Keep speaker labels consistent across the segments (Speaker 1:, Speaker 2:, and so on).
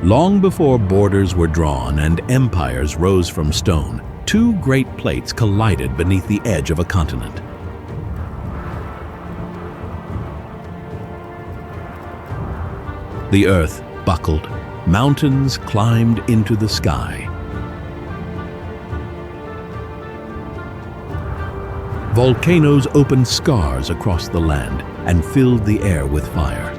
Speaker 1: Long before borders were drawn and empires rose from stone, two great plates collided beneath the edge of a continent. The earth buckled, mountains climbed into the sky. Volcanoes opened scars across the land and filled the air with fire.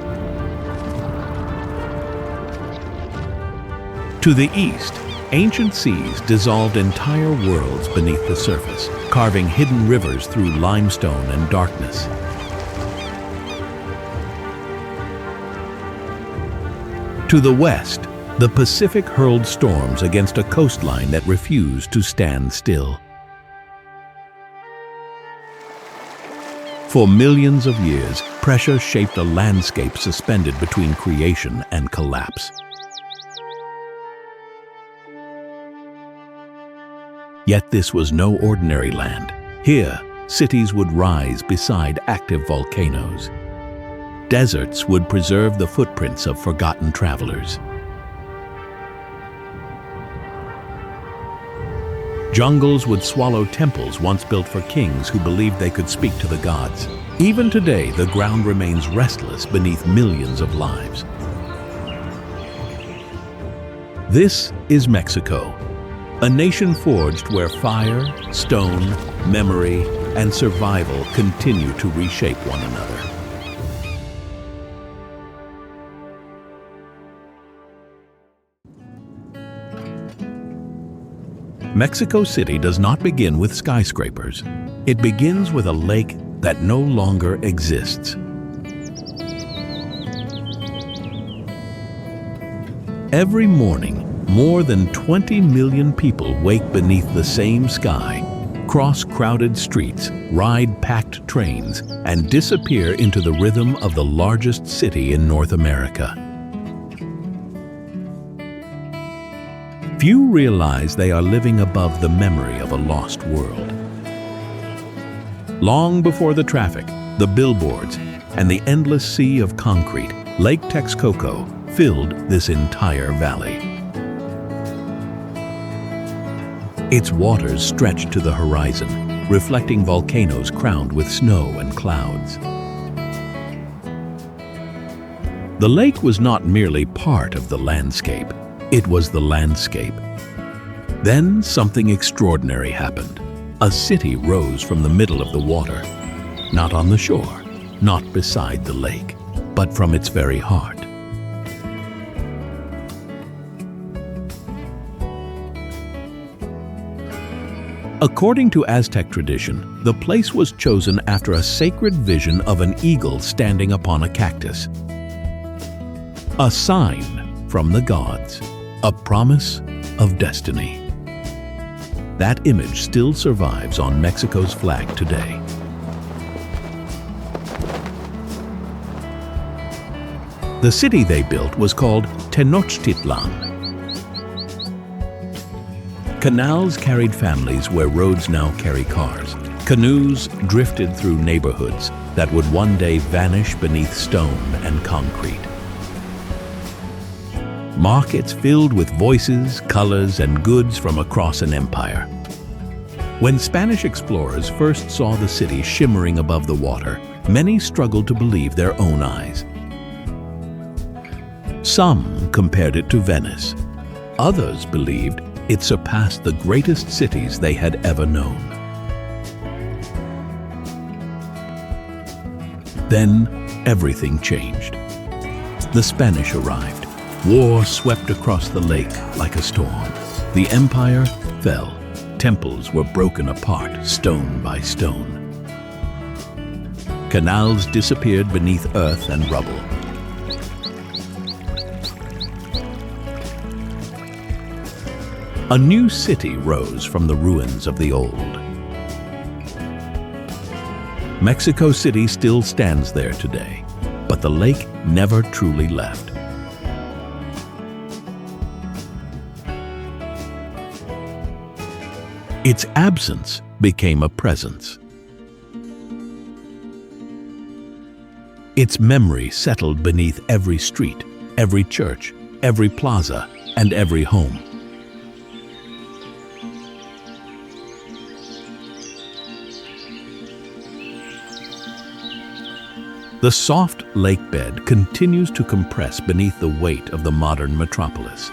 Speaker 1: To the east, ancient seas dissolved entire worlds beneath the surface, carving hidden rivers through limestone and darkness. To the west, the Pacific hurled storms against a coastline that refused to stand still. For millions of years, pressure shaped a landscape suspended between creation and collapse. Yet this was no ordinary land. Here, cities would rise beside active volcanoes. Deserts would preserve the footprints of forgotten travelers. Jungles would swallow temples once built for kings who believed they could speak to the gods. Even today, the ground remains restless beneath millions of lives. This is Mexico, a nation forged where fire, stone, memory, and survival continue to reshape one another. Mexico City does not begin with skyscrapers. It begins with a lake that no longer exists. Every morning, more than 20 million people wake beneath the same sky, cross crowded streets, ride packed trains, and disappear into the rhythm of the largest city in North America. Few realize they are living above the memory of a lost world. Long before the traffic, the billboards, and the endless sea of concrete, Lake Texcoco filled this entire valley. Its waters stretched to the horizon, reflecting volcanoes crowned with snow and clouds. The lake was not merely part of the landscape. It was the landscape. Then something extraordinary happened. A city rose from the middle of the water, not on the shore, not beside the lake, but from its very heart. According to Aztec tradition, the place was chosen after a sacred vision of an eagle standing upon a cactus. A sign from the gods. A promise of destiny. That image still survives on Mexico's flag today. The city they built was called Tenochtitlan. Canals carried families where roads now carry cars. Canoes drifted through neighborhoods that would one day vanish beneath stone and concrete. Markets filled with voices, colors, and goods from across an empire. When Spanish explorers first saw the city shimmering above the water, many struggled to believe their own eyes. Some compared it to Venice. Others believed it surpassed the greatest cities they had ever known. Then everything changed. The Spanish arrived. War swept across the lake like a storm. The empire fell. Temples were broken apart, stone by stone. Canals disappeared beneath earth and rubble. A new city rose from the ruins of the old. Mexico City still stands there today, but the lake never truly left. Its absence became a presence. Its memory settled beneath every street, every church, every plaza, and every home. The soft lake bed continues to compress beneath the weight of the modern metropolis.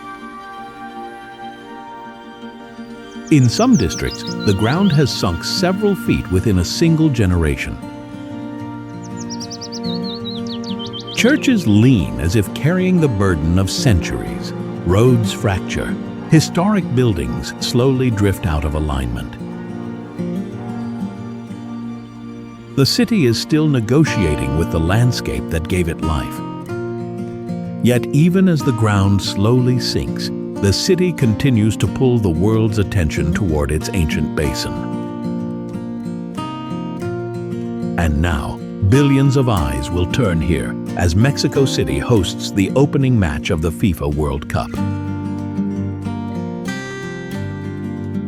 Speaker 1: In some districts, the ground has sunk several feet within a single generation. Churches lean as if carrying the burden of centuries. Roads fracture. Historic buildings slowly drift out of alignment. The city is still negotiating with the landscape that gave it life. Yet even as the ground slowly sinks, the city continues to pull the world's attention toward its ancient basin. And now, billions of eyes will turn here as Mexico City hosts the opening match of the FIFA World Cup.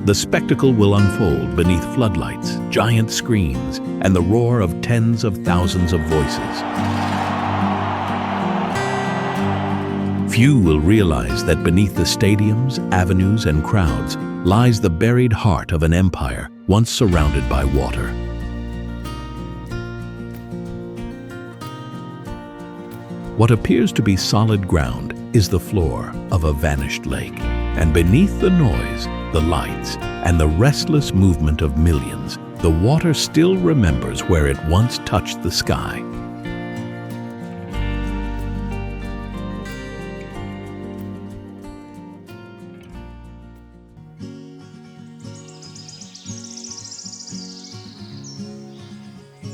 Speaker 1: The spectacle will unfold beneath floodlights, giant screens, and the roar of tens of thousands of voices. Few will realize that beneath the stadiums, avenues, and crowds lies the buried heart of an empire once surrounded by water. What appears to be solid ground is the floor of a vanished lake, and beneath the noise, the lights, and the restless movement of millions, the water still remembers where it once touched the sky.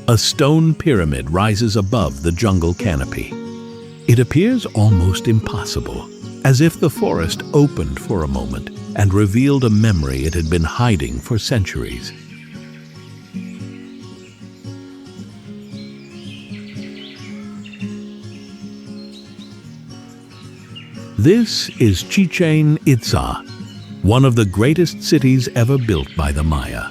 Speaker 1: A stone pyramid rises above the jungle canopy. It appears almost impossible, as if the forest opened for a moment and revealed a memory it had been hiding for centuries. This is Chichén Itzá, one of the greatest cities ever built by the Maya.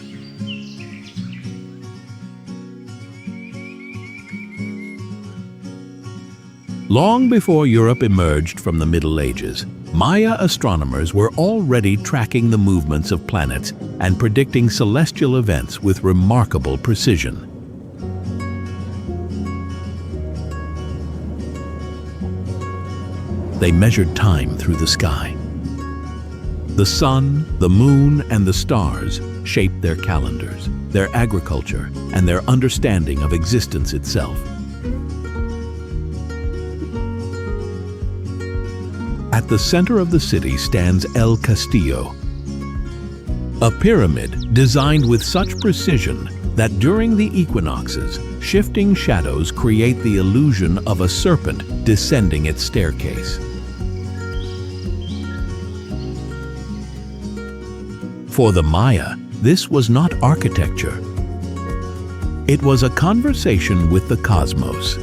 Speaker 1: Long before Europe emerged from the Middle Ages, Maya astronomers were already tracking the movements of planets and predicting celestial events with remarkable precision. They measured time through the sky. The sun, the moon, and the stars shaped their calendars, their agriculture, and their understanding of existence itself. At the center of the city stands El Castillo, a pyramid designed with such precision that during the equinoxes, shifting shadows create the illusion of a serpent descending its staircase. For the Maya, this was not architecture. It was a conversation with the cosmos.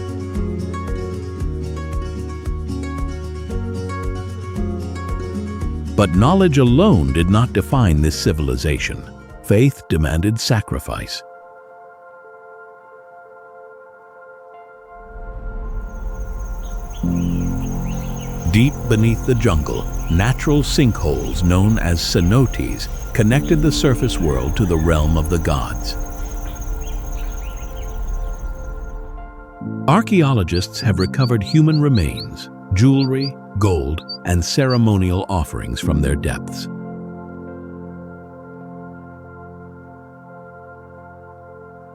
Speaker 1: But knowledge alone did not define this civilization. Faith demanded sacrifice. Deep beneath the jungle, natural sinkholes known as cenotes connected the surface world to the realm of the gods. Archaeologists have recovered human remains, jewelry, gold, and ceremonial offerings from their depths.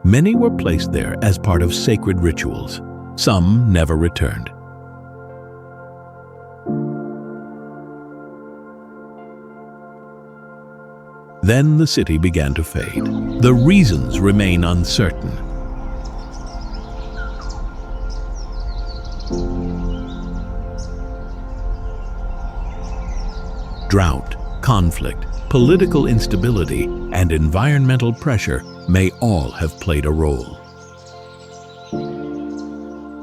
Speaker 1: Many were placed there as part of sacred rituals. Some never returned. Then the city began to fade. The reasons remain uncertain. Drought, conflict, political instability, and environmental pressure may all have played a role.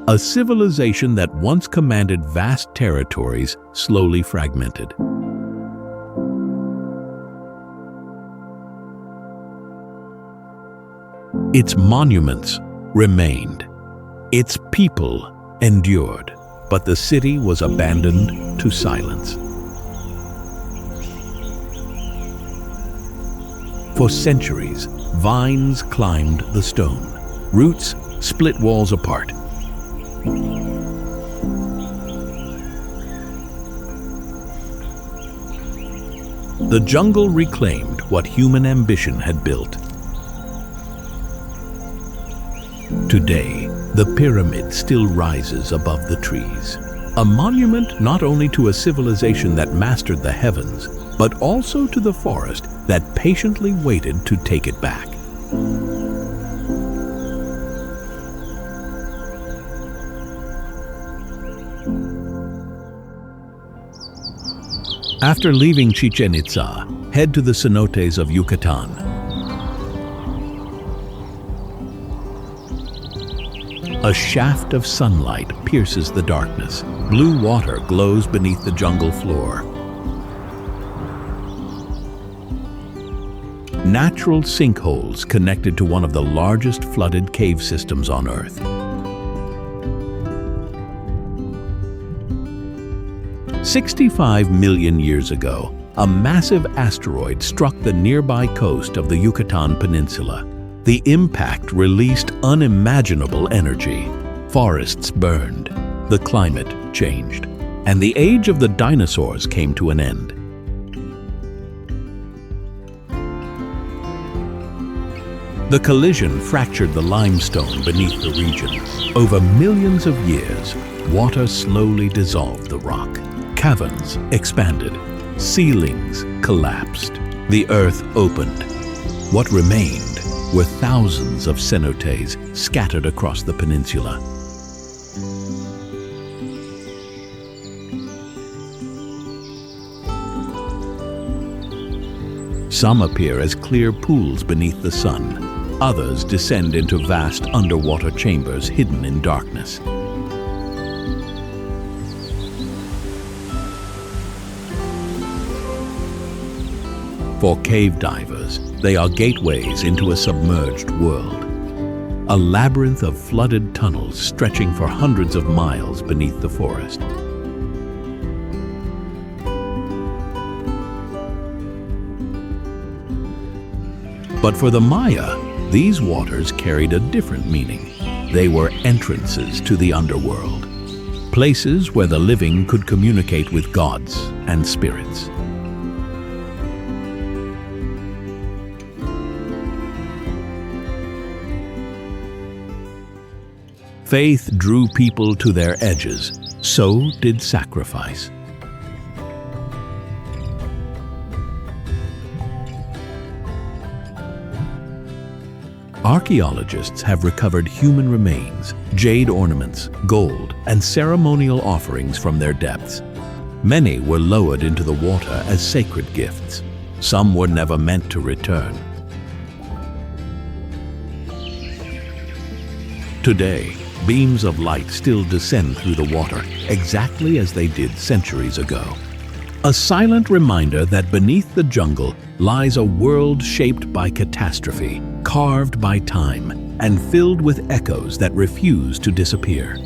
Speaker 1: A civilization that once commanded vast territories slowly fragmented. Its monuments remained. Its people endured. but the city was abandoned to silence. For centuries, vines climbed the stone. Roots split walls apart. The jungle reclaimed what human ambition had built. Today, the pyramid still rises above the trees, a monument not only to a civilization that mastered the heavens, but also to the forest that patiently waited to take it back. After leaving Chichen Itza, head to the cenotes of Yucatan. A shaft of sunlight pierces the darkness. Blue water glows beneath the jungle floor. Natural sinkholes connected to one of the largest flooded cave systems on Earth. "65 million years ago, a massive asteroid struck the nearby coast of the Yucatan Peninsula. The impact released unimaginable energy. Forests burned, the climate changed, and the age of the dinosaurs came to an end. The collision fractured the limestone beneath the region. Over millions of years, water slowly dissolved the rock. Caverns expanded, ceilings collapsed, the earth opened. What remained were thousands of cenotes scattered across the peninsula. Some appear as clear pools beneath the sun. Others descend into vast underwater chambers hidden in darkness. For cave divers, they are gateways into a submerged world. A labyrinth of flooded tunnels stretching for hundreds of miles beneath the forest. But for the Maya, these waters carried a different meaning. They were entrances to the underworld, places where the living could communicate with gods and spirits. Faith drew people to their edges, so did sacrifice. Archaeologists have recovered human remains, jade ornaments, gold, and ceremonial offerings from their depths. Many were lowered into the water as sacred gifts. Some were never meant to return. Today, beams of light still descend through the water, exactly as they did centuries ago. A silent reminder that beneath the jungle lies a world shaped by catastrophe, carved by time, and filled with echoes that refuse to disappear.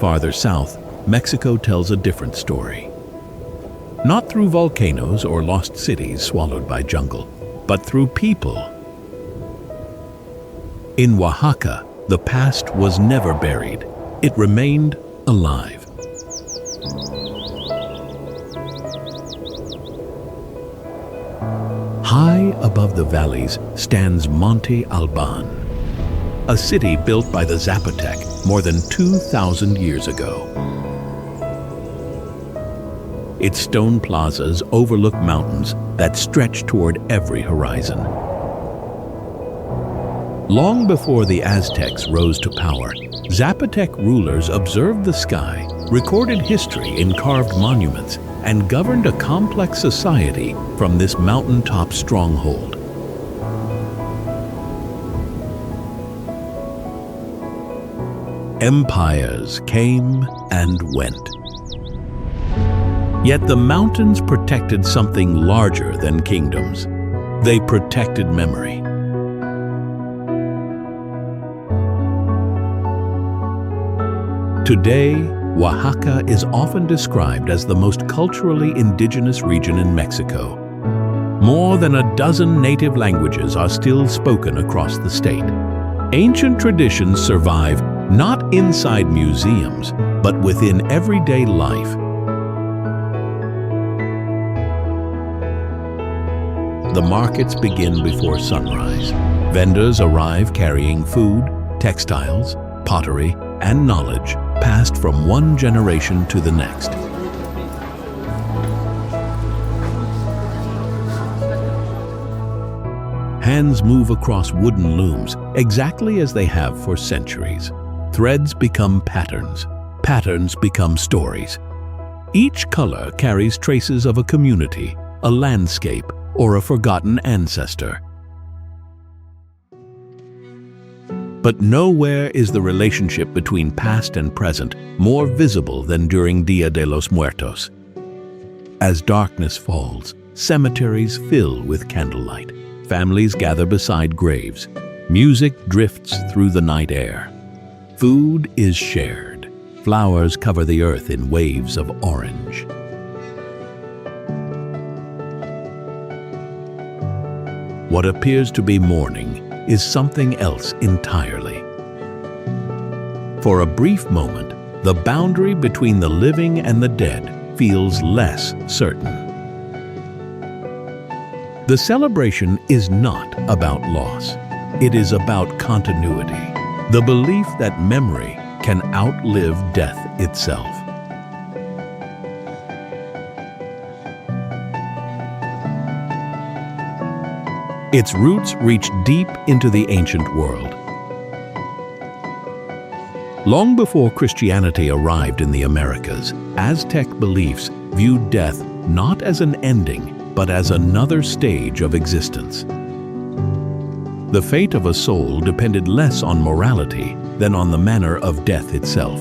Speaker 1: Farther south, Mexico tells a different story. Not through volcanoes or lost cities swallowed by jungle, but through people. In Oaxaca, the past was never buried. It remained alive. High above the valleys stands Monte Alban, a city built by the Zapotec more than 2,000 years ago. Its stone plazas overlook mountains that stretch toward every horizon. Long before the Aztecs rose to power, Zapotec rulers observed the sky, recorded history in carved monuments, and governed a complex society from this mountaintop stronghold. Empires came and went. Yet the mountains protected something larger than kingdoms. They protected memory. Today, Oaxaca is often described as the most culturally indigenous region in Mexico. More than a dozen native languages are still spoken across the state. Ancient traditions survive not inside museums, but within everyday life. The markets begin before sunrise. Vendors arrive carrying food, textiles, pottery, and knowledge passed from one generation to the next. Hands move across wooden looms exactly as they have for centuries. Threads become patterns. Patterns become stories. Each color carries traces of a community, a landscape, or a forgotten ancestor. But nowhere is the relationship between past and present more visible than during Dia de los Muertos. As darkness falls, cemeteries fill with candlelight. Families gather beside graves. Music drifts through the night air. Food is shared. Flowers cover the earth in waves of orange. What appears to be mourning is something else entirely. For a brief moment, the boundary between the living and the dead feels less certain. The celebration is not about loss. It is about continuity, the belief that memory can outlive death itself. Its roots reach deep into the ancient world. Long before Christianity arrived in the Americas, Aztec beliefs viewed death not as an ending, but as another stage of existence. The fate of a soul depended less on morality than on the manner of death itself.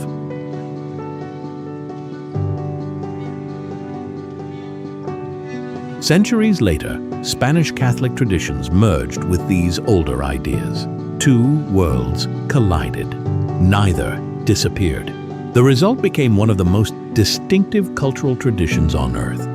Speaker 1: Centuries later, Spanish Catholic traditions merged with these older ideas. Two worlds collided. Neither disappeared. The result became one of the most distinctive cultural traditions on earth.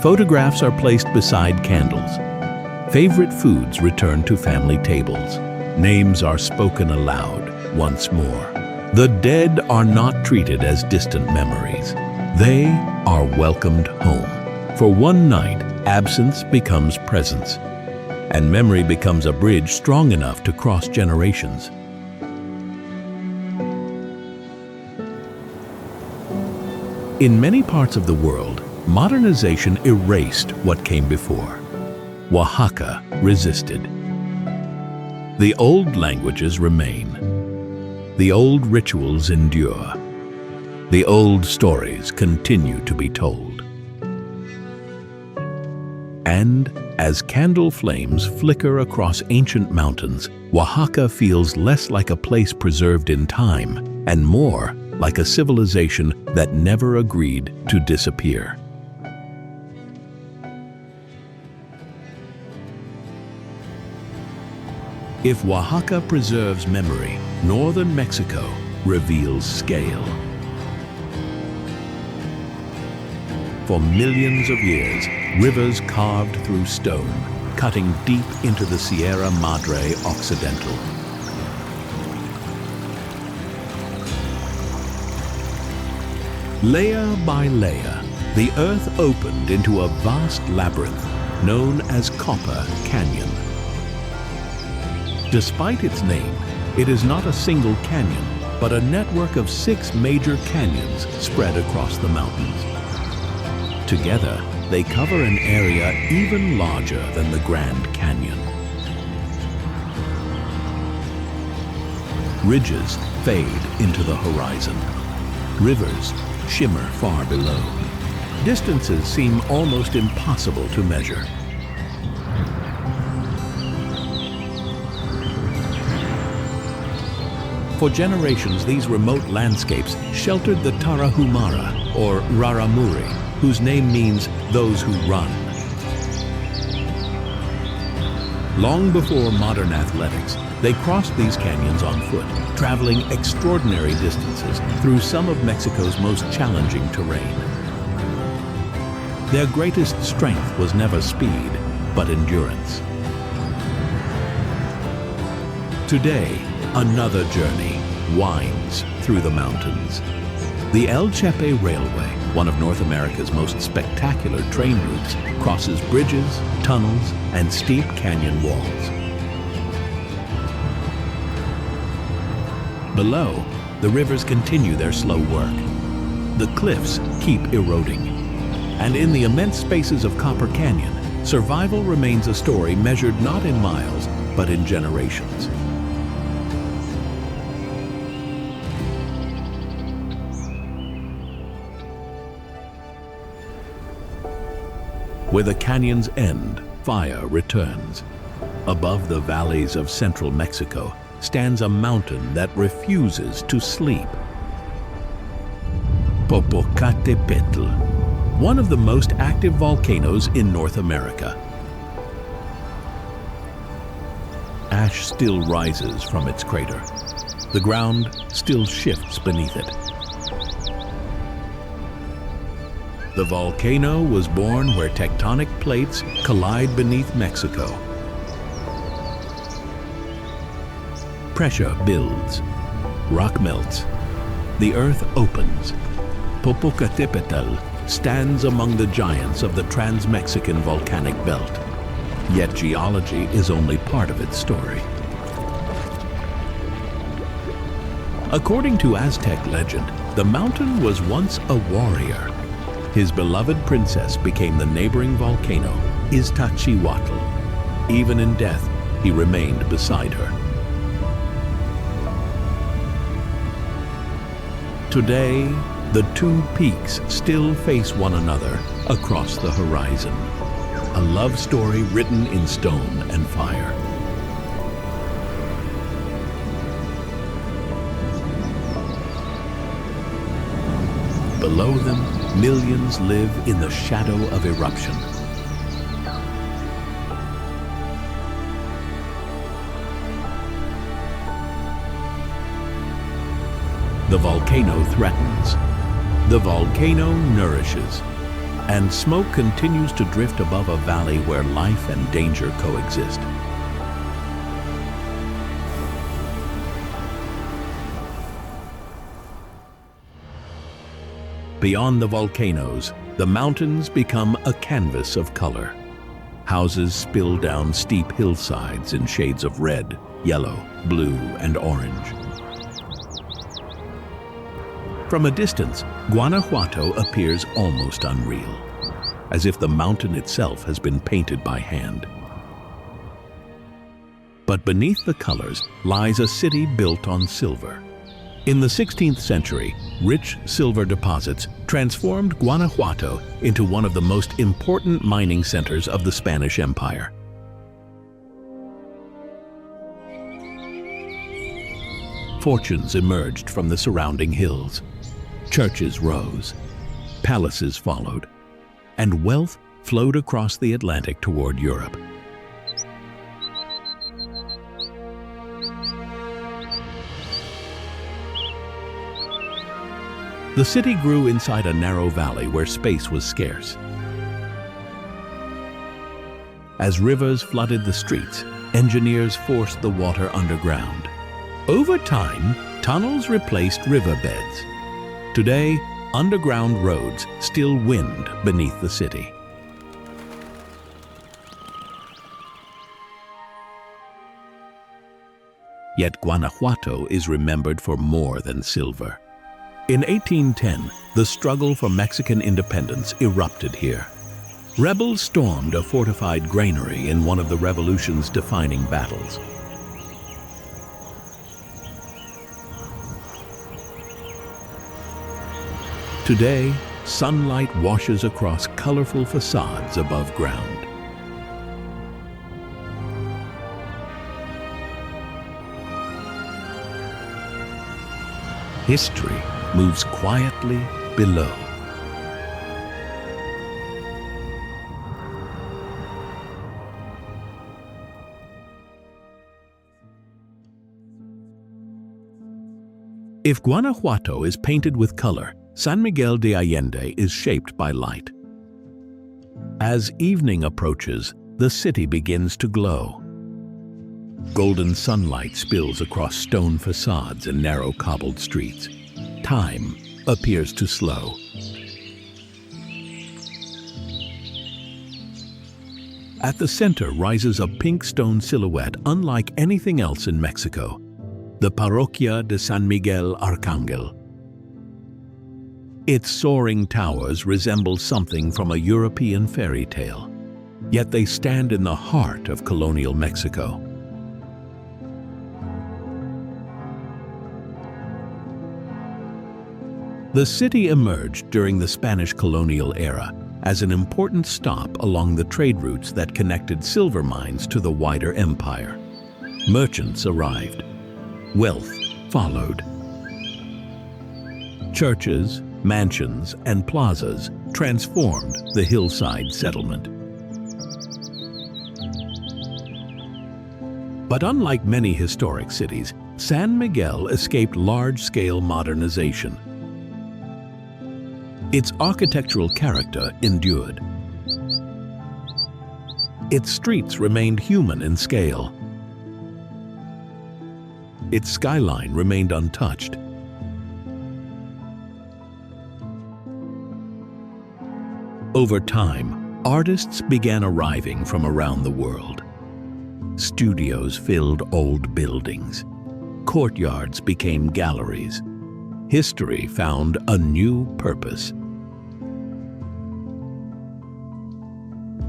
Speaker 1: Photographs are placed beside candles. Favorite foods return to family tables. Names are spoken aloud once more. The dead are not treated as distant memories. They are welcomed home. For one night, absence becomes presence, and memory becomes a bridge strong enough to cross generations. In many parts of the world, modernization erased what came before. Oaxaca resisted. The old languages remain. The old rituals endure. The old stories continue to be told. And as candle flames flicker across ancient mountains, Oaxaca feels less like a place preserved in time and more like a civilization that never agreed to disappear. If Oaxaca preserves memory, northern Mexico reveals scale. For millions of years, rivers carved through stone, cutting deep into the Sierra Madre Occidental. Layer by layer, the earth opened into a vast labyrinth known as Copper Canyon. Despite its name, it is not a single canyon, but a network of 6 major canyons spread across the mountains. Together, they cover an area even larger than the Grand Canyon. Ridges fade into the horizon. Rivers shimmer far below. Distances seem almost impossible to measure. For generations, these remote landscapes sheltered the Tarahumara, or Raramuri, whose name means those who run. Long before modern athletics, they crossed these canyons on foot, traveling extraordinary distances through some of Mexico's most challenging terrain. Their greatest strength was never speed, but endurance. Today, another journey winds through the mountains. The El Chepe Railway, one of North America's most spectacular train routes, crosses bridges, tunnels, and steep canyon walls. Below, the rivers continue their slow work. The cliffs keep eroding. And in the immense spaces of Copper Canyon, survival remains a story measured not in miles, but in generations. Where the canyon's end, fire returns. Above the valleys of central Mexico stands a mountain that refuses to sleep. Popocatépetl, one of the most active volcanoes in North America. Ash still rises from its crater. The ground still shifts beneath it. The volcano was born where tectonic plates collide beneath Mexico. Pressure builds. Rock melts. The earth opens. Popocatépetl stands among the giants of the Trans-Mexican volcanic belt. Yet geology is only part of its story. According to Aztec legend, the mountain was once a warrior. His beloved princess became the neighboring volcano, Iztaccíhuatl. Even in death, he remained beside her. Today, the two peaks still face one another across the horizon. A love story written in stone and fire. Below them, millions live in the shadow of eruption. The volcano threatens. The volcano nourishes. And smoke continues to drift above a valley where life and danger coexist. Beyond the volcanoes, the mountains become a canvas of color. Houses spill down steep hillsides in shades of red, yellow, blue, and orange. From a distance, Guanajuato appears almost unreal, as if the mountain itself has been painted by hand. But beneath the colors lies a city built on silver. In the 16th century, rich silver deposits transformed Guanajuato into one of the most important mining centers of the Spanish Empire. Fortunes emerged from the surrounding hills. Churches rose, palaces followed, and wealth flowed across the Atlantic toward Europe. The city grew inside a narrow valley where space was scarce. As rivers flooded the streets, engineers forced the water underground. Over time, tunnels replaced riverbeds. Today, underground roads still wind beneath the city. Yet Guanajuato is remembered for more than silver. In 1810, the struggle for Mexican independence erupted here. Rebels stormed a fortified granary in one of the revolution's defining battles. Today, sunlight washes across colorful facades above ground. History moves quietly below. If Guanajuato is painted with color, San Miguel de Allende is shaped by light. As evening approaches, the city begins to glow. Golden sunlight spills across stone facades and narrow cobbled streets. Time appears to slow. At the center rises a pink stone silhouette unlike anything else in Mexico, the Parroquia de San Miguel Arcángel. Its soaring towers resemble something from a European fairy tale, yet they stand in the heart of colonial Mexico. The city emerged during the Spanish colonial era as an important stop along the trade routes that connected silver mines to the wider empire. Merchants arrived. Wealth followed. Churches, mansions, and plazas transformed the hillside settlement. But unlike many historic cities, San Miguel escaped large-scale modernization. Its architectural character endured. Its streets remained human in scale. Its skyline remained untouched. Over time, artists began arriving from around the world. Studios filled old buildings. Courtyards became galleries. History found a new purpose.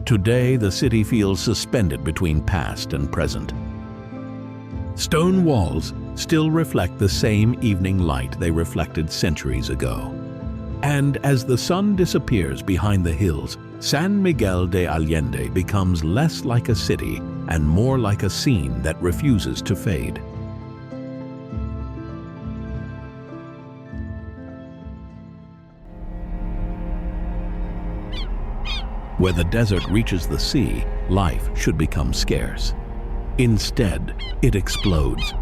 Speaker 1: Today, the city feels suspended between past and present. Stone walls still reflect the same evening light they reflected centuries ago. And as the sun disappears behind the hills, San Miguel de Allende becomes less like a city and more like a scene that refuses to fade. Where the desert reaches the sea, life should become scarce. Instead, it explodes.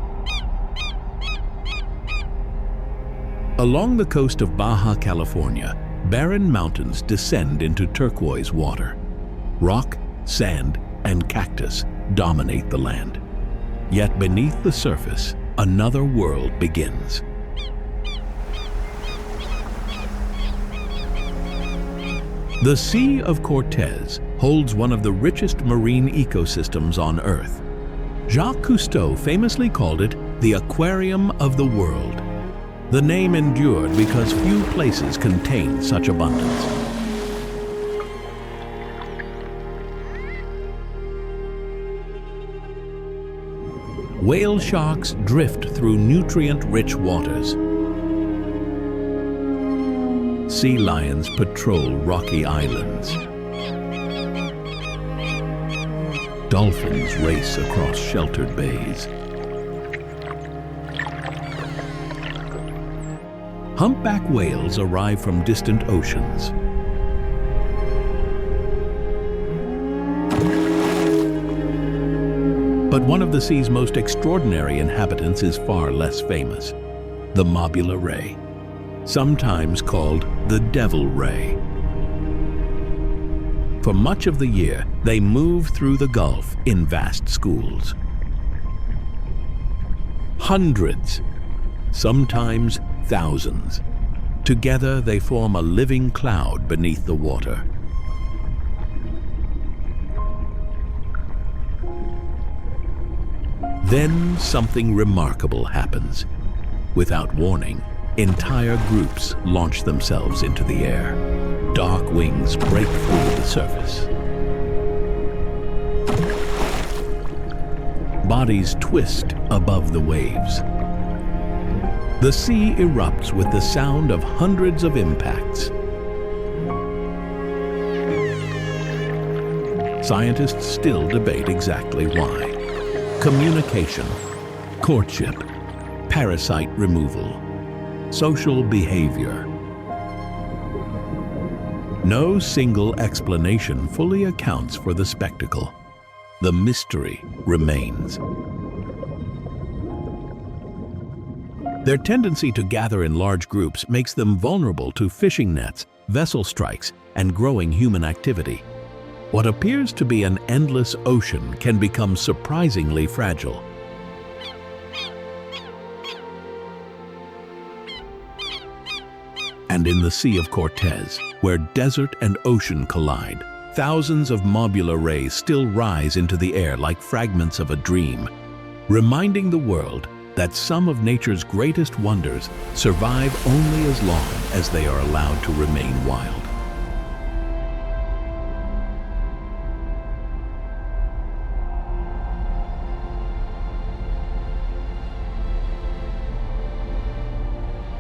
Speaker 1: Along the coast of Baja California, barren mountains descend into turquoise water. Rock, sand, and cactus dominate the land. Yet beneath the surface, another world begins. The Sea of Cortez holds one of the richest marine ecosystems on Earth. Jacques Cousteau famously called it the aquarium of the world. The name endured because few places contain such abundance. Whale sharks drift through nutrient-rich waters. Sea lions patrol rocky islands. Dolphins race across sheltered bays. Humpback whales arrive from distant oceans. But one of the sea's most extraordinary inhabitants is far less famous, the mobula ray, sometimes called the devil ray. For much of the year, they move through the Gulf in vast schools. Hundreds, sometimes thousands. Together, they form a living cloud beneath the water. Then something remarkable happens. Without warning, entire groups launch themselves into the air. Dark wings break through the surface. Bodies twist above the waves. The sea erupts with the sound of hundreds of impacts. Scientists still debate exactly why. Communication, courtship, parasite removal. social behavior. No single explanation fully accounts for the spectacle. The mystery remains. Their tendency to gather in large groups makes them vulnerable to fishing nets, vessel strikes, and growing human activity. What appears to be an endless ocean can become surprisingly fragile. And in the Sea of Cortez, where desert and ocean collide, thousands of mobula rays still rise into the air like fragments of a dream, reminding the world that some of nature's greatest wonders survive only as long as they are allowed to remain wild.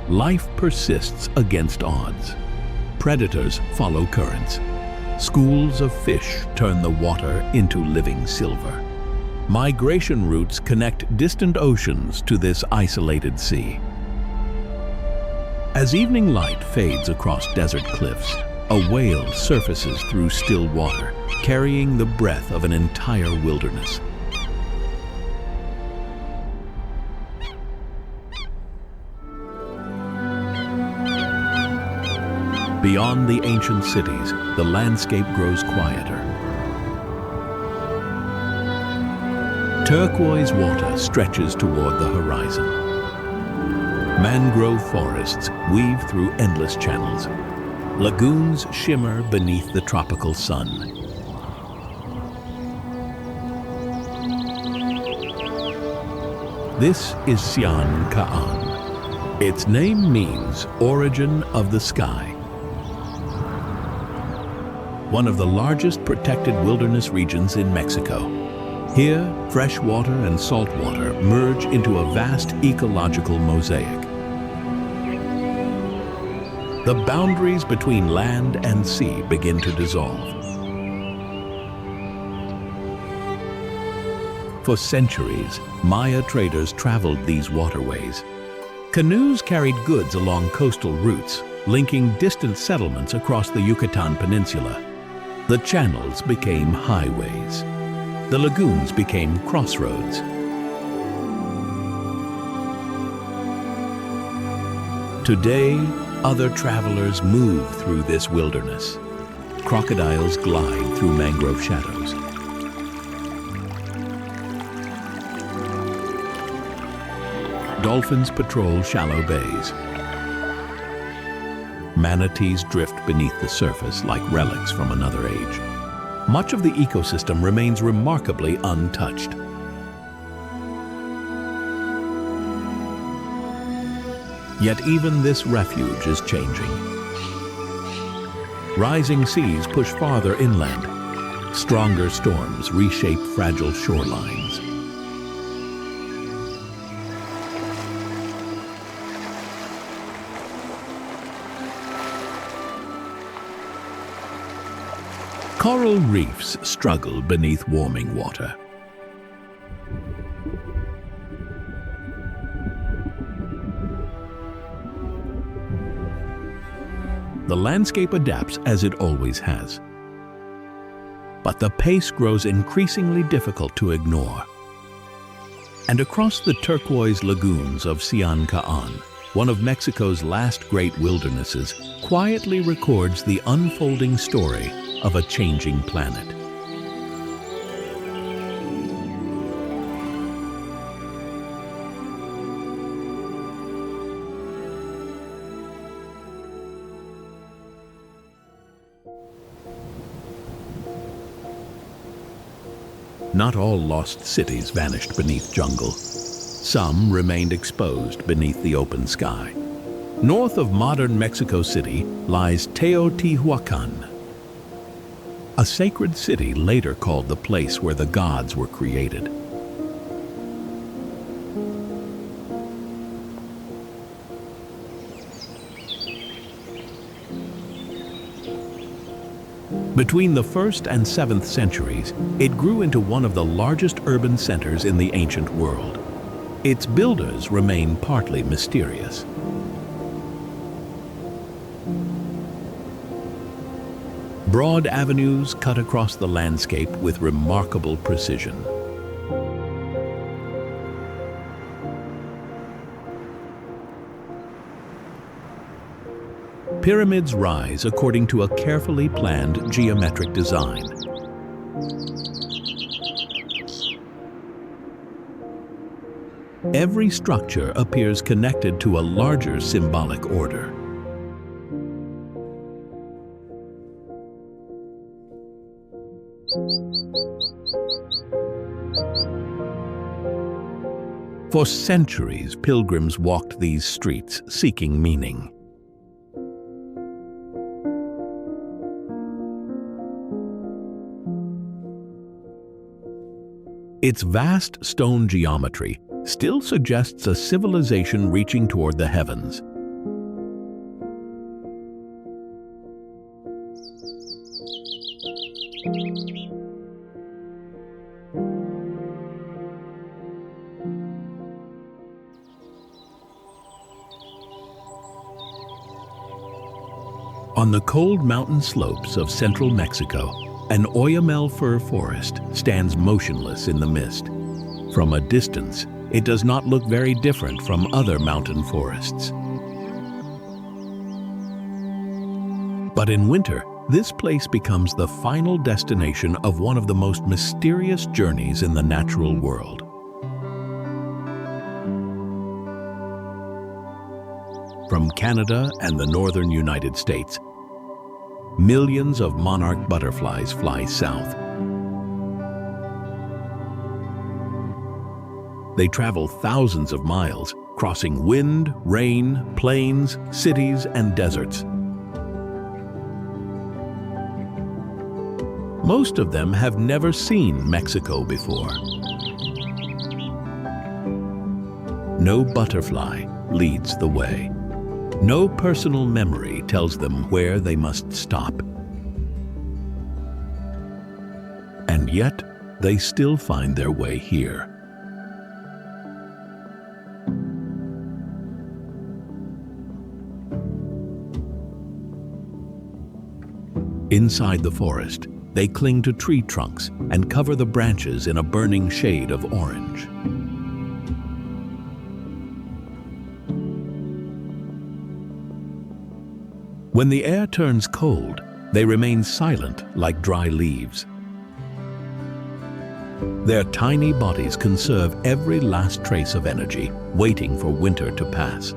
Speaker 1: Life persists against odds. Predators follow currents. Schools of fish turn the water into living silver. Migration routes connect distant oceans to this isolated sea. As evening light fades across desert cliffs, a whale surfaces through still water, carrying the breath of an entire wilderness. Beyond the ancient cities, the landscape grows quieter. Turquoise water stretches toward the horizon. Mangrove forests weave through endless channels. Lagoons shimmer beneath the tropical sun. This is SIAN Kaan. Its name means origin of the sky. One of the largest protected wilderness regions in Mexico. Here, fresh water and salt water merge into a vast ecological mosaic. The boundaries between land and sea begin to dissolve. For centuries, Maya traders traveled these waterways. Canoes carried goods along coastal routes, linking distant settlements across the Yucatan Peninsula. The channels became highways. The lagoons became crossroads. Today, other travelers move through this wilderness. Crocodiles glide through mangrove shadows. Dolphins patrol shallow bays. Manatees drift beneath the surface like relics from another age. Much of the ecosystem remains remarkably untouched. Yet even this refuge is changing. Rising seas push farther inland. Stronger storms reshape fragile shorelines. Coral reefs struggle beneath warming water. The landscape adapts as it always has. But the pace grows increasingly difficult to ignore. And across the turquoise lagoons of SIAN Kaan, one of Mexico's last great wildernesses, quietly records the unfolding story of a changing planet. Not all lost cities vanished beneath jungle. Some remained exposed beneath the open sky. North of modern Mexico City lies Teotihuacan, a sacred city later called the place where the gods were created. Between the 1st and 7th centuries, it grew into one of the largest urban centers in the ancient world. Its builders remain partly mysterious. Broad avenues cut across the landscape with remarkable precision. Pyramids rise according to a carefully planned geometric design. Every structure appears connected to a larger symbolic order. For centuries, pilgrims walked these streets seeking meaning. Its vast stone geometry still suggests a civilization reaching toward the heavens. On the cold mountain slopes of central Mexico, an oyamel fir forest stands motionless in the mist. From a distance, it does not look very different from other mountain forests. But in winter, this place becomes the final destination of one of the most mysterious journeys in the natural world. From Canada and the northern United States, millions of monarch butterflies fly south. They travel thousands of miles, crossing wind, rain, plains, cities, and deserts. Most of them have never seen Mexico before. No butterfly leads the way. No personal memory tells them where they must stop. And yet, they still find their way here. Inside the forest, they cling to tree trunks and cover the branches in a burning shade of orange. When the air turns cold, they remain silent like dry leaves. Their tiny bodies conserve every last trace of energy, waiting for winter to pass.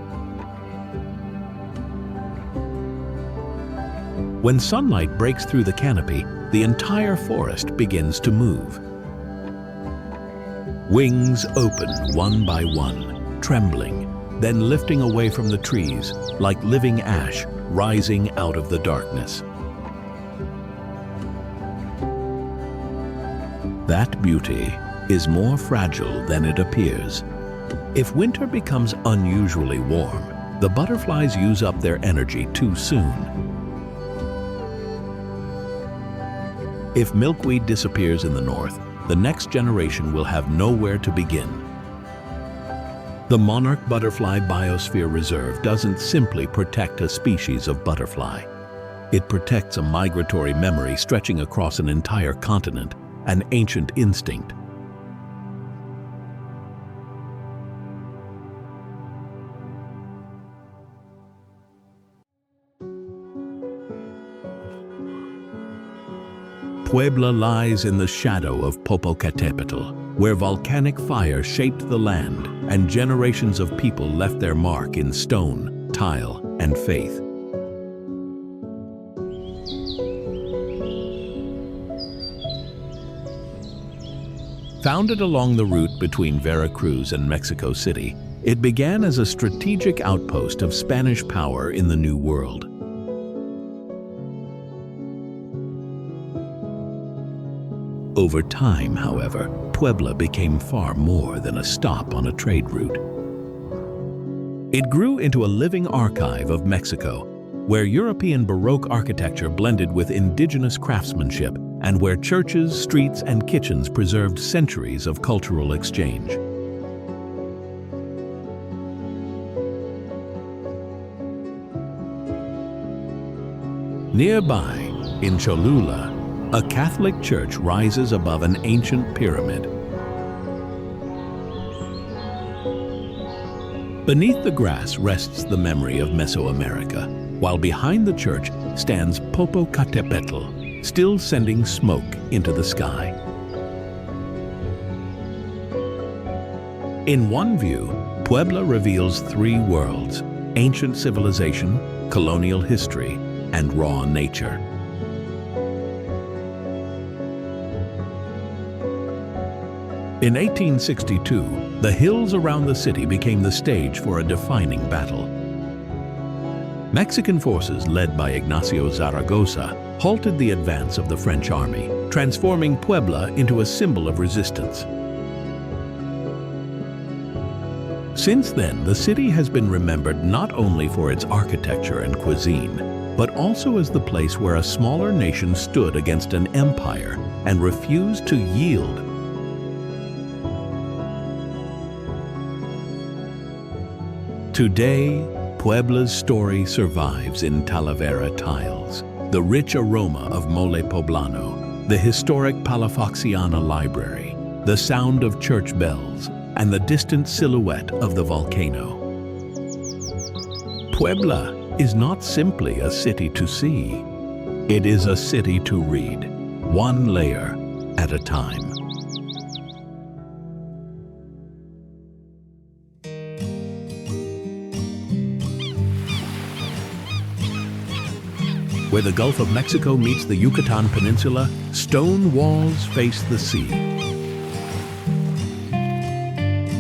Speaker 1: When sunlight breaks through the canopy, the entire forest begins to move. Wings open one by one, trembling, then lifting away from the trees like living ash rising out of the darkness. That beauty is more fragile than it appears. If winter becomes unusually warm, the butterflies use up their energy too soon. If milkweed disappears in the north, the next generation will have nowhere to begin. The Monarch Butterfly Biosphere Reserve doesn't simply protect a species of butterfly. It protects a migratory memory stretching across an entire continent, an ancient instinct. Puebla lies in the shadow of Popocatépetl, where volcanic fire shaped the land and generations of people left their mark in stone, tile, and faith. Founded along the route between Veracruz and Mexico City, it began as a strategic outpost of Spanish power in the New World. Over time, however, Puebla became far more than a stop on a trade route. It grew into a living archive of Mexico, where European Baroque architecture blended with indigenous craftsmanship and where churches, streets, and kitchens preserved centuries of cultural exchange. Nearby, In Cholula, a Catholic church rises above an ancient pyramid. Beneath the grass rests the memory of Mesoamerica, while behind the church stands Popocatépetl, still sending smoke into the sky. In one view, Puebla reveals three worlds: ancient civilization, colonial history, and raw nature. In 1862, the hills around the city became the stage for a defining battle. Mexican forces led by Ignacio Zaragoza halted the advance of the French army, transforming Puebla into a symbol of resistance. Since then, the city has been remembered not only for its architecture and cuisine, but also as the place where a smaller nation stood against an empire and refused to yield. Today, Puebla's story survives in Talavera tiles, the rich aroma of mole poblano, the historic Palafoxiana Library, the sound of church bells, and the distant silhouette of the volcano. Puebla is not simply a city to see. It is a city to read, one layer at a time. Where the Gulf of Mexico meets the Yucatan Peninsula, stone walls face the sea.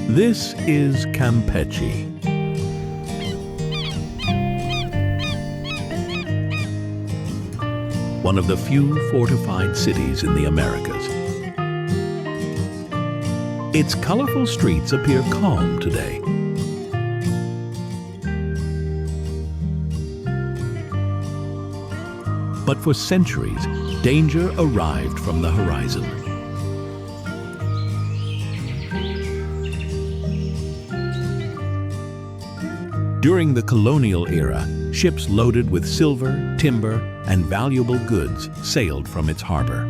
Speaker 1: This is Campeche. One of the few fortified cities in the Americas. Its colorful streets appear calm today. But for centuries, danger arrived from the horizon. During the colonial era, ships loaded with silver, timber, and valuable goods sailed from its harbor.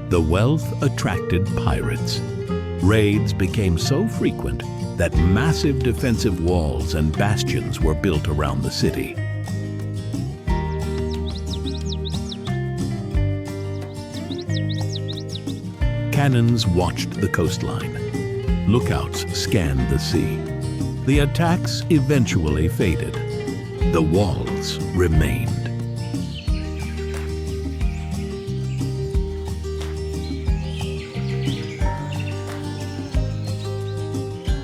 Speaker 1: The wealth attracted pirates. Raids became so frequent that massive defensive walls and bastions were built around the city. Cannons watched the coastline. Lookouts scanned the sea. The attacks eventually faded. The walls remained.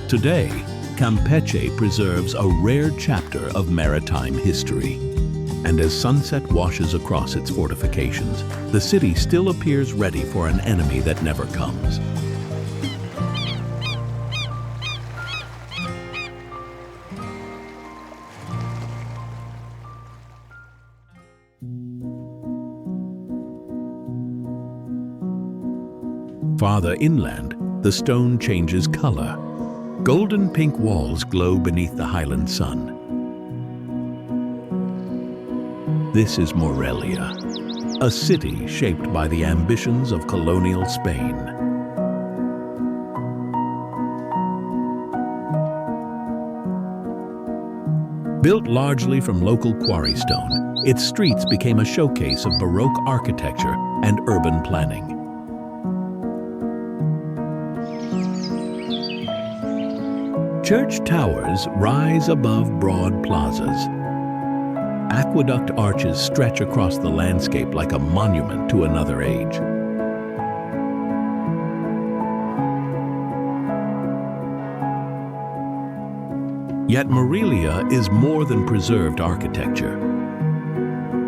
Speaker 1: Today, Campeche preserves a rare chapter of maritime history. And as sunset washes across its fortifications, the city still appears ready for an enemy that never comes. Farther inland, the stone changes color. Golden pink walls glow beneath the highland sun. This is Morelia, a city shaped by the ambitions of colonial Spain. Built largely from local quarry stone, its streets became a showcase of Baroque architecture and urban planning. Church towers rise above broad plazas. Aqueduct arches stretch across the landscape like a monument to another age. Yet Morelia is more than preserved architecture.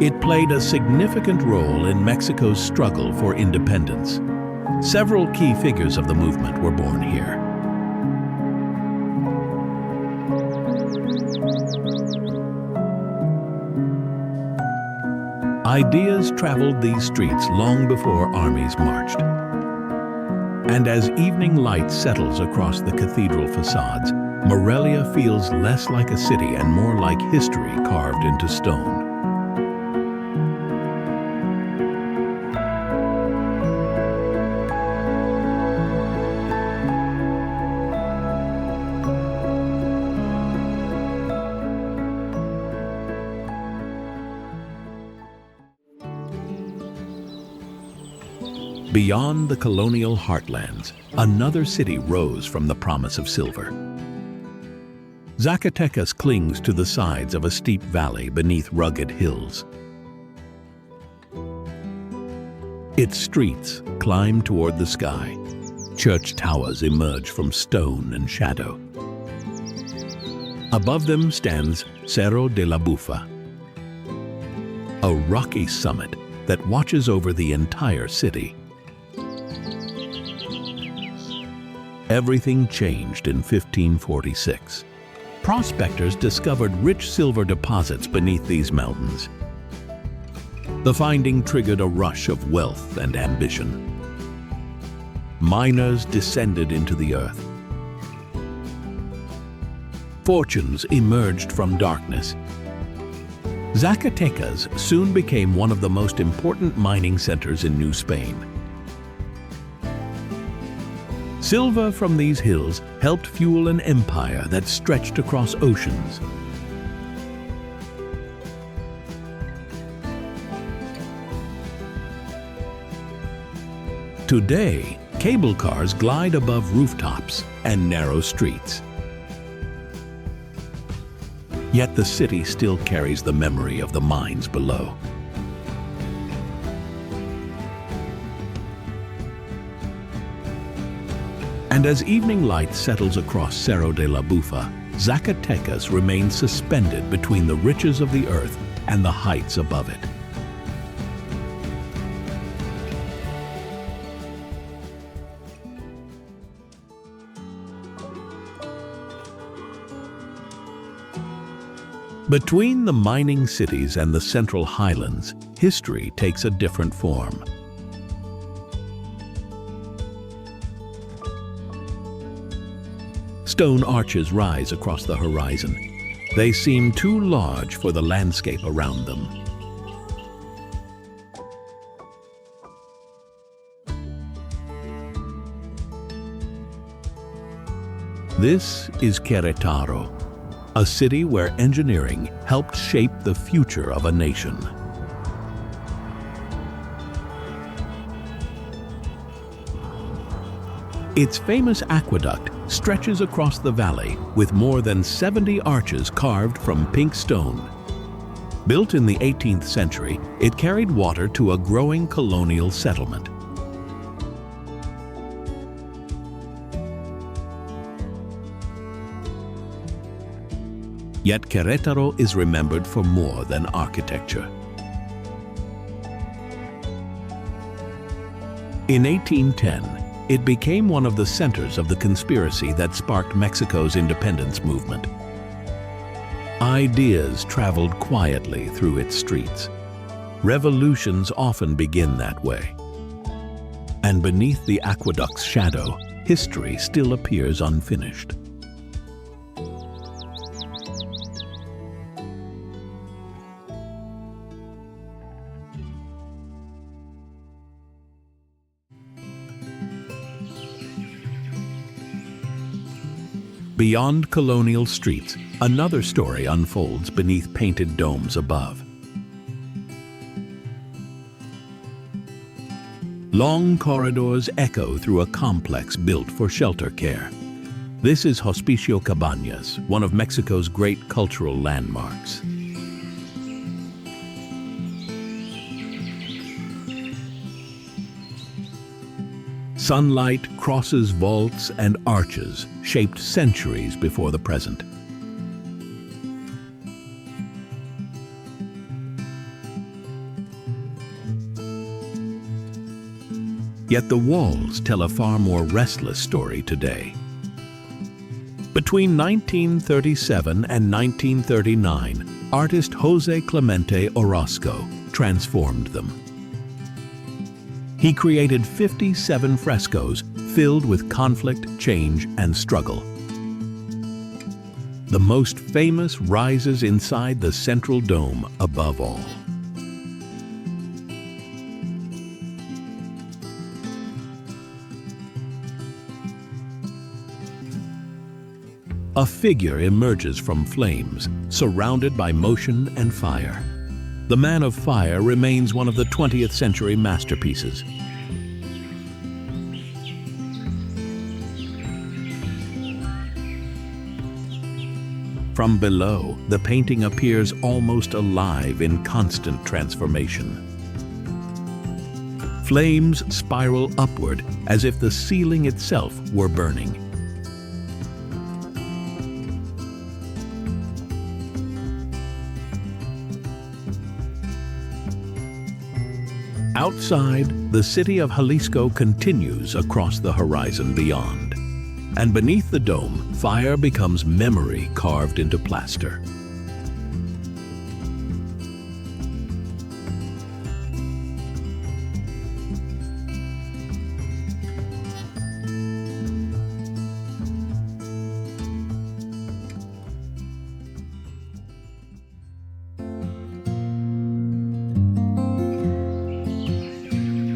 Speaker 1: It played a significant role in Mexico's struggle for independence. Several key figures of the movement were born here. Ideas traveled these streets long before armies marched. And as evening light settles across the cathedral facades, Morelia feels less like a city and more like history carved into stone. Beyond the colonial heartlands, another city rose from the promise of silver. Zacatecas clings to the sides of a steep valley beneath rugged hills. Its streets climb toward the sky. Church towers emerge from stone and shadow. Above them stands Cerro de la Bufa, a rocky summit that watches over the entire city. Everything changed in 1546. Prospectors discovered rich silver deposits beneath these mountains. The finding triggered a rush of wealth and ambition. Miners descended into the earth. Fortunes emerged from darkness. Zacatecas soon became one of the most important mining centers in New Spain. Silver from these hills helped fuel an empire that stretched across oceans. Today, cable cars glide above rooftops and narrow streets. Yet the city still carries the memory of the mines below. And as evening light settles across Cerro de la Bufa, Zacatecas remains suspended between the riches of the earth and the heights above it. Between the mining cities and the central highlands, history takes a different form. Stone arches rise across the horizon. They seem too large for the landscape around them. This is Querétaro, a city where engineering helped shape the future of a nation. Its famous aqueduct stretches across the valley with more than 70 arches carved from pink stone. Built in the 18th century, it carried water to a growing colonial settlement. Yet Querétaro is remembered for more than architecture. In 1810, it became one of the centers of the conspiracy that sparked Mexico's independence movement. Ideas traveled quietly through its streets. Revolutions often begin that way. And beneath the aqueduct's shadow, history still appears unfinished. Beyond colonial streets, another story unfolds beneath painted domes above. Long corridors echo through a complex built for shelter care. This is Hospicio Cabañas, one of Mexico's great cultural landmarks. Sunlight crosses vaults and arches shaped centuries before the present. Yet the walls tell a far more restless story today. Between 1937 and 1939, artist José Clemente Orozco transformed them. He created 57 frescoes filled with conflict, change, and struggle. The most famous rises inside the central dome above all. A figure emerges from flames, surrounded by motion and fire. The Man of Fire remains one of the 20th century masterpieces. From below, the painting appears almost alive in constant transformation. Flames spiral upward as if the ceiling itself were burning. Outside, the city of Jalisco continues across the horizon beyond. And beneath the dome, fire becomes memory carved into plaster.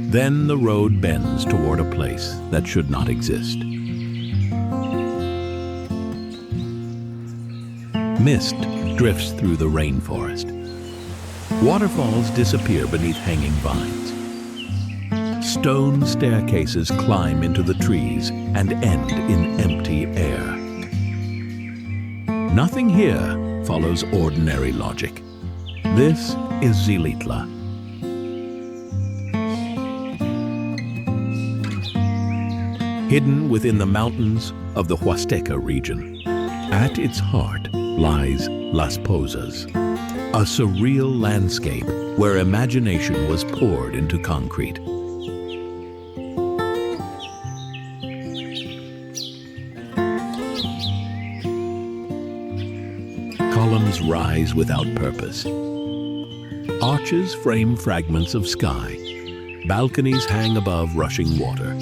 Speaker 1: Then the road bends toward a place that should not exist. Mist drifts through the rainforest. Waterfalls disappear beneath hanging vines. Stone staircases climb into the trees and end in empty air. Nothing here follows ordinary logic. This is XILITLA. Hidden within the mountains of the Huasteca region. At its heart lies Las Pozas, a surreal landscape where imagination was poured into concrete. Columns rise without purpose. Arches frame fragments of sky. Balconies hang above rushing water.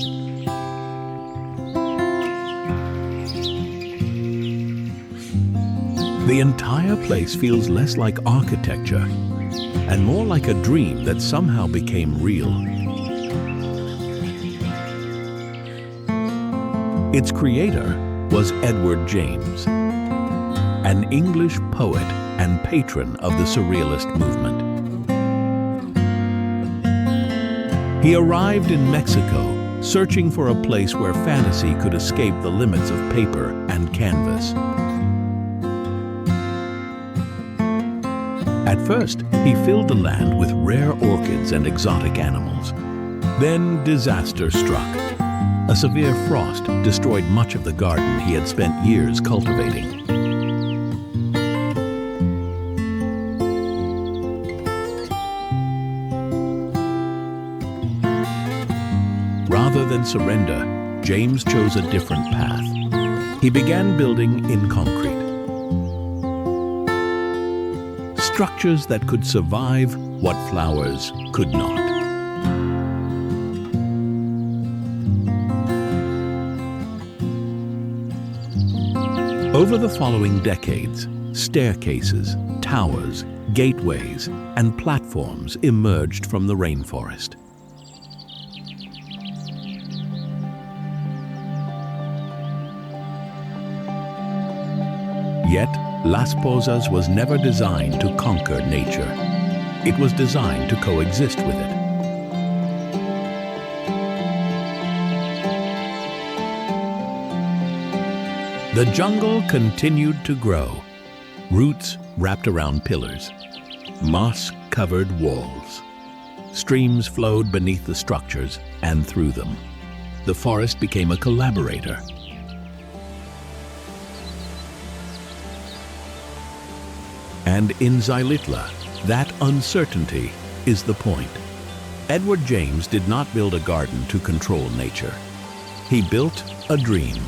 Speaker 1: The entire place feels less like architecture and more like a dream that somehow became real. Its creator was Edward James, an English poet and patron of the Surrealist movement. He arrived in Mexico, searching for a place where fantasy could escape the limits of paper and canvas. At first, he filled the land with rare orchids and exotic animals. Then disaster struck. A severe frost destroyed much of the garden he had spent years cultivating. Rather than surrender, James chose a different path. He began building in concrete. Structures that could survive what flowers could not. Over the following decades, staircases, towers, gateways, and platforms emerged from the rainforest. Yet, Las Pozas was never designed to conquer nature. It was designed to coexist with it. The jungle continued to grow, roots wrapped around pillars, moss-covered walls. Streams flowed beneath the structures and through them. The forest became a collaborator. And in XILITLA, that uncertainty is the point. Edward James did not build a garden to control nature. He built a dream.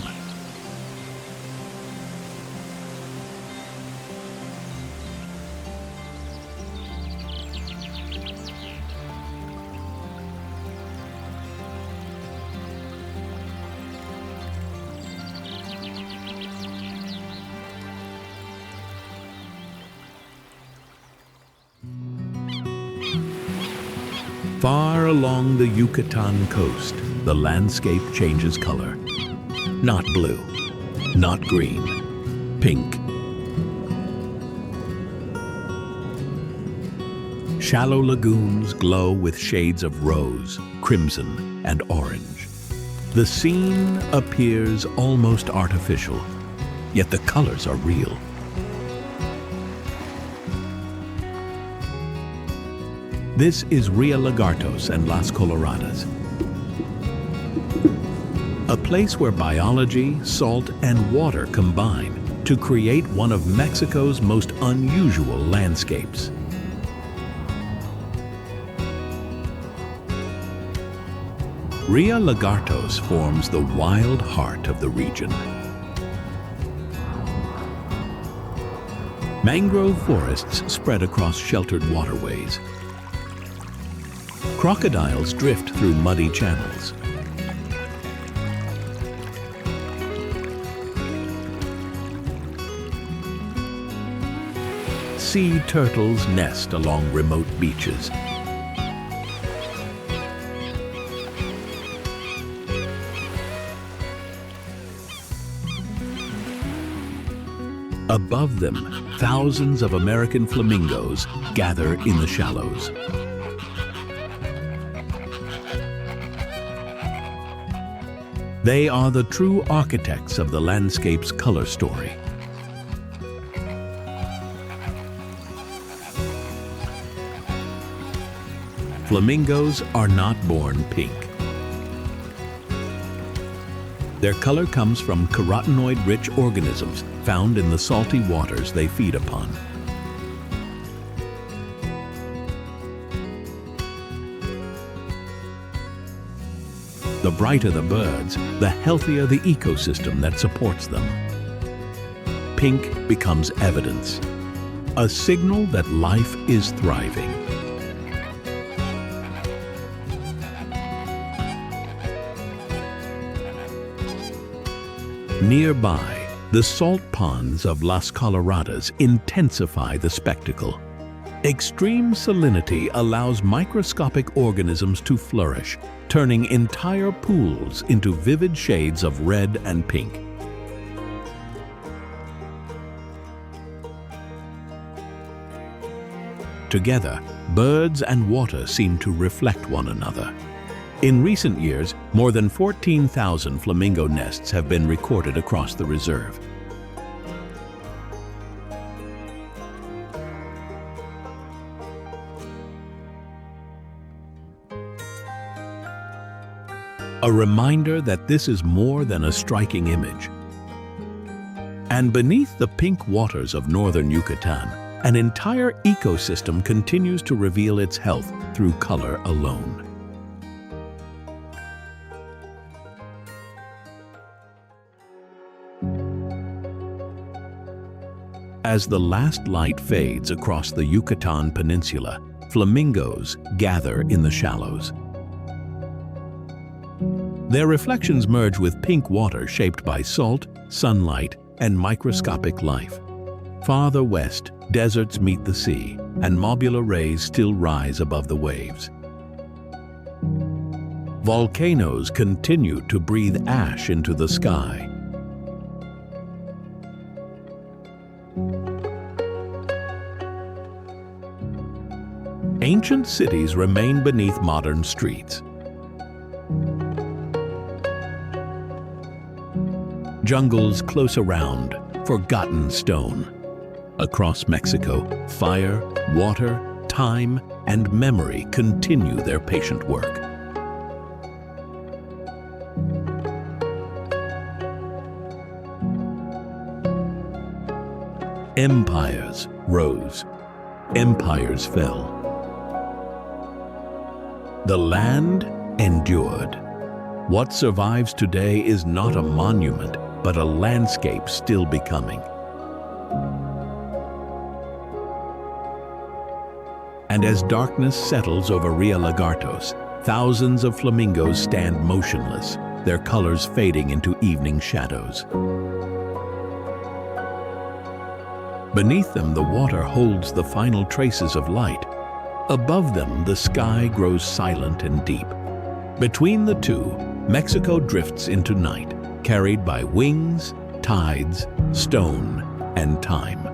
Speaker 1: Far along the Yucatan coast, the landscape changes color. Not blue, not green, pink. Shallow lagoons glow with shades of rose, crimson, and orange. The scene appears almost artificial, yet the colors are real. This is Rio Lagartos and Las Coloradas, a place where biology, salt, and water combine to create one of Mexico's most unusual landscapes. Rio Lagartos forms the wild heart of the region. Mangrove forests spread across sheltered waterways. Crocodiles drift through muddy channels. Sea turtles nest along remote beaches. Above them, thousands of American flamingos gather in the shallows. They are the true architects of the landscape's color story. Flamingos are not born pink. Their color comes from carotenoid-rich organisms found in the salty waters they feed upon. The brighter the birds, the healthier the ecosystem that supports them. Pink becomes evidence, a signal that life is thriving. Nearby, the salt ponds of Las Coloradas intensify the spectacle. Extreme salinity allows microscopic organisms to flourish, turning entire pools into vivid shades of red and pink. Together, birds and water seem to reflect one another. In recent years, more than 14,000 flamingo nests have been recorded across the reserve. A reminder that this is more than a striking image. And beneath the pink waters of northern Yucatan, an entire ecosystem continues to reveal its health through color alone. As the last light fades across the Yucatan Peninsula, flamingos gather in the shallows. Their reflections merge with pink water shaped by salt, sunlight, and microscopic life. Farther west, deserts meet the sea, and mobula rays still rise above the waves. Volcanoes continue to breathe ash into the sky. Ancient cities remain beneath modern streets. Jungles close around, forgotten stone. Across Mexico, fire, water, time, and memory continue their patient work. Empires rose, empires fell. The land endured. What survives today is not a monument, but a landscape still becoming. And as darkness settles over Rio Lagartos, thousands of flamingos stand motionless, their colors fading into evening shadows. Beneath them, the water holds the final traces of light, Above them, the sky grows silent and deep. Between the two, Mexico drifts into night, carried by wings, tides, stone, and time.